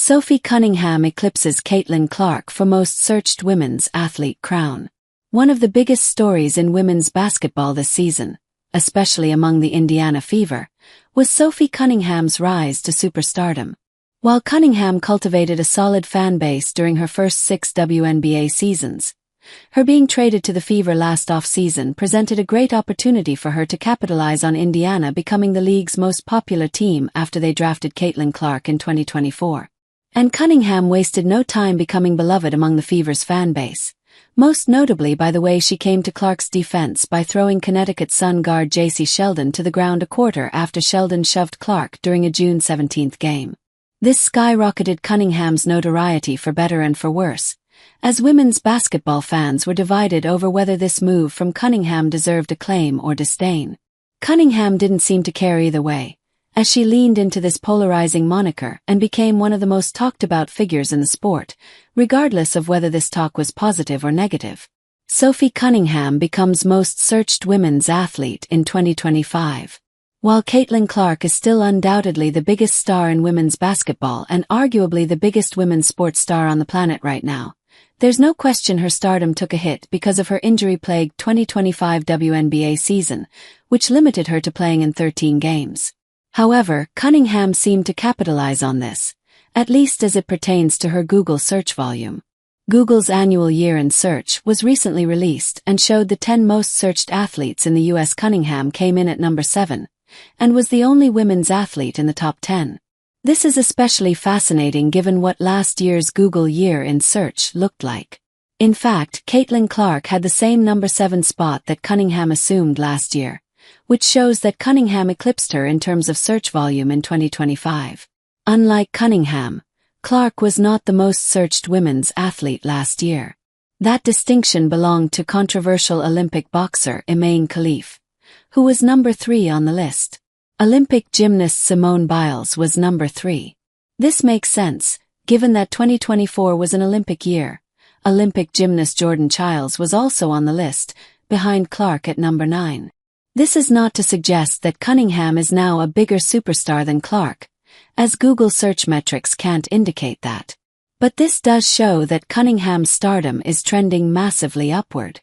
Sophie Cunningham eclipses Caitlin Clark for most searched women's athlete crown. One of the biggest stories in women's basketball this season, especially among the Indiana Fever, was Sophie Cunningham's rise to superstardom. While Cunningham cultivated a solid fan base during her first 6 WNBA seasons, her being traded to the Fever last off-season presented a great opportunity for her to capitalize on Indiana becoming the league's most popular team after they drafted Caitlin Clark in 2024. And Cunningham wasted no time becoming beloved among the Fever's fan base, most notably by the way she came to Clark's defense by throwing Connecticut Sun guard J.C. Sheldon to the ground a quarter after Sheldon shoved Clark during a June 17 game. This skyrocketed Cunningham's notoriety for better and for worse, as women's basketball fans were divided over whether this move from Cunningham deserved acclaim or disdain. Cunningham didn't seem to care either way, as she leaned into this polarizing moniker and became one of the most talked-about figures in the sport, regardless of whether this talk was positive or negative. Sophie Cunningham becomes most searched women's athlete in 2025. While Caitlin Clark is still undoubtedly the biggest star in women's basketball and arguably the biggest women's sports star on the planet right now, there's no question her stardom took a hit because of her injury-plagued 2025 WNBA season, which limited her to playing in 13 games. However, Cunningham seemed to capitalize on this, at least as it pertains to her Google search volume. Google's annual year-end search was recently released and showed the 10 most searched athletes in the U.S. Cunningham came in at number 7, and was the only women's athlete in the top 10. This is especially fascinating given what last year's Google year-end search looked like. In fact, Caitlin Clark had the same number 7 spot that Cunningham assumed last year, which shows that Cunningham eclipsed her in terms of search volume in 2025. Unlike Cunningham, Clark was not the most searched women's athlete last year. That distinction belonged to controversial Olympic boxer Imane Khalif, who was number 3 on the list. Olympic gymnast Simone Biles was number 3. This makes sense, given that 2024 was an Olympic year. Olympic gymnast Jordan Chiles was also on the list, behind Clark at number 9. This is not to suggest that Cunningham is now a bigger superstar than Clark, as Google search metrics can't indicate that. But this does show that Cunningham's stardom is trending massively upward.